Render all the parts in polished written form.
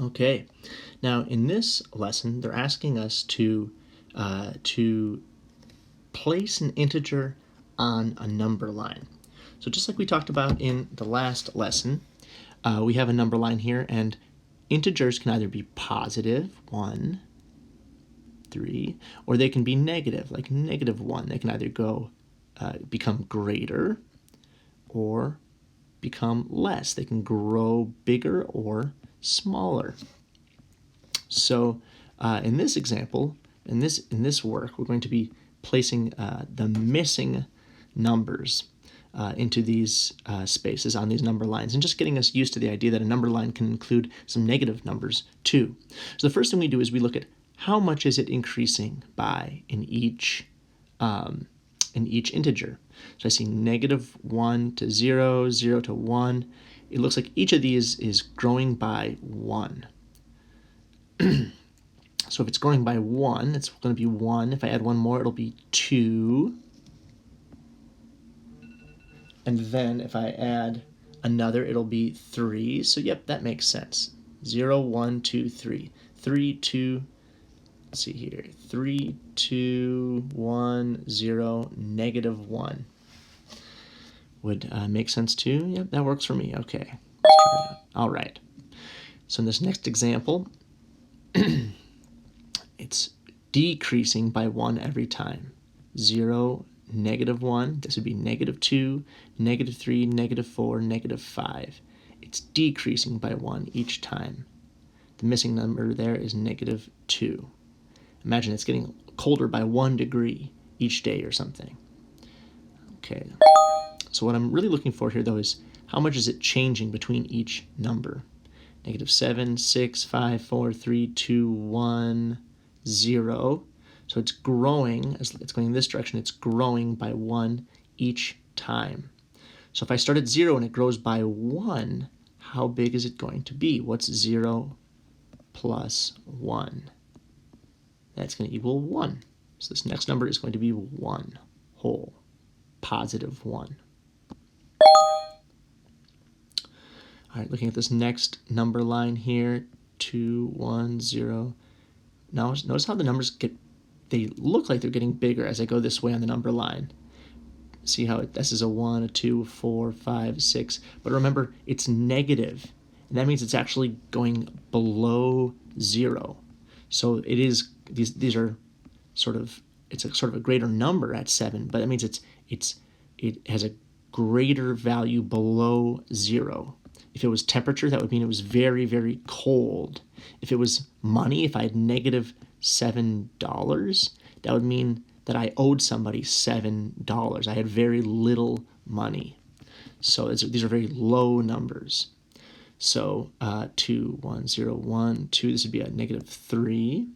Okay, now in this lesson, they're asking us to place an integer on a number line. So just like we talked about in the last lesson, we have a number line here, and integers can either be positive, 1, 3, or they can be negative, like -1. They can either become greater or become less. They can grow bigger or smaller. So in this example, in this work, we're going to be placing the missing numbers into these spaces on these number lines, and just getting us used to the idea that a number line can include some negative numbers too. So the first thing we do is we look at how much is it increasing by in each integer. So I see -1 to 0, 0 to 1. It looks like each of these is growing by 1. So if it's growing by 1, it's going to be 1. If I add one more, it'll be 2. And then if I add another, it'll be 3. So yep, that makes sense. 0, 1, 2, 3. 3, 2, let's see here. 3, 2, 1, 0, -1. Would make sense too? Yep, that works for me. Okay, let's try it out. All right. So in this next example, it's decreasing by 1 every time. 0, -1. This would be -2, -3, -4, -5. It's decreasing by 1 each time. The missing number there is -2. Imagine it's getting colder by 1 degree each day or something. Okay. So what I'm really looking for here, though, is how much is it changing between each number? -7, 6, 5, 4, 3, 2, 1, 0. So it's growing, as it's going in this direction, it's growing by 1 each time. So if I start at 0 and it grows by 1, how big is it going to be? What's 0 plus 1? That's going to equal 1. So this next number is going to be 1 whole, positive 1. All right, looking at this next number line here, 2, 1, 0. Now notice how the numbers they look like they're getting bigger as I go this way on the number line. See how this is a 1, a 2, a 4, 5, 6. But remember, it's negative, and that means it's actually going below 0. So it is these are sort of it's a sort of a greater number at 7, but that means it has a greater value below 0. If it was temperature, that would mean it was very, very cold. If it was money, if I had -$7, that would mean that I owed somebody $7. I had very little money. So these are very low numbers. So 2, 1, 0, 1, 2, this would be a -3.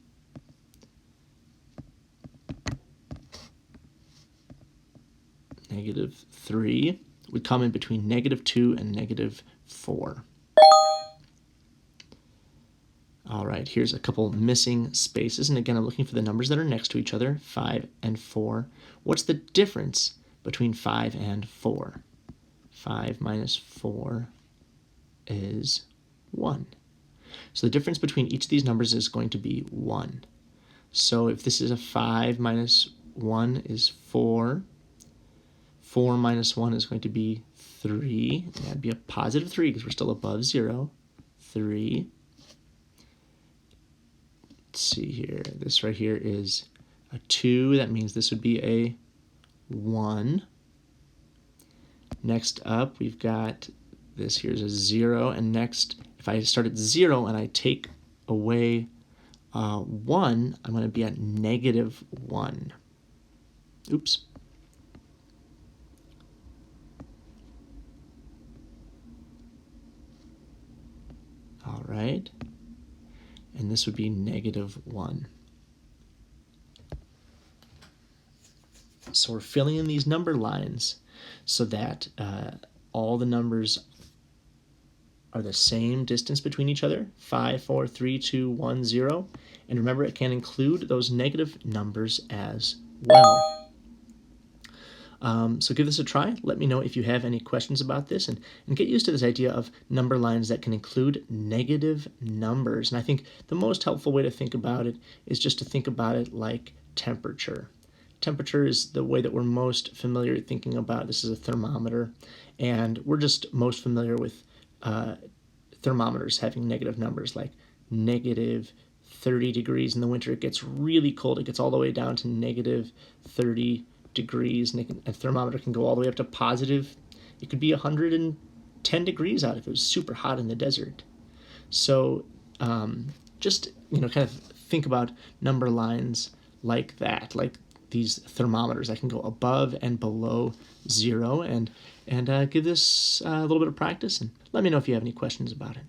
-3 would come in between -2 and -4. All right, here's a couple missing spaces. And again, I'm looking for the numbers that are next to each other, 5 and 4. What's the difference between 5 and 4? 5 minus 4 is 1. So the difference between each of these numbers is going to be 1. So if this is a 5 minus 1 is 4. 4 minus 1 is going to be 3. That'd be a positive 3 because we're still above 0. 3. Let's see here. This right here is a 2. That means this would be a 1. Next up, we've got this here's a 0. And next, if I start at 0 and I take away 1, I'm going to be at -1. Oops. All right. And this would be -1. So we're filling in these number lines so that all the numbers are the same distance between each other, 5, 4, 3, 2, 1, 0. And remember, it can include those negative numbers as well. So give this a try. Let me know if you have any questions about this, and get used to this idea of number lines that can include negative numbers. And I think the most helpful way to think about it is just to think about it like temperature. Temperature is the way that we're most familiar thinking about. This is a thermometer, and we're just most familiar with thermometers having negative numbers, like negative 30 degrees. In the winter, it gets really cold. It gets all the way down to negative 30 degrees, and a thermometer can go all the way up to positive. It could be 110 degrees out if it was super hot in the desert. So just kind of think about number lines like that, like these thermometers that can go above and below 0, and give this a little bit of practice, and let me know if you have any questions about it.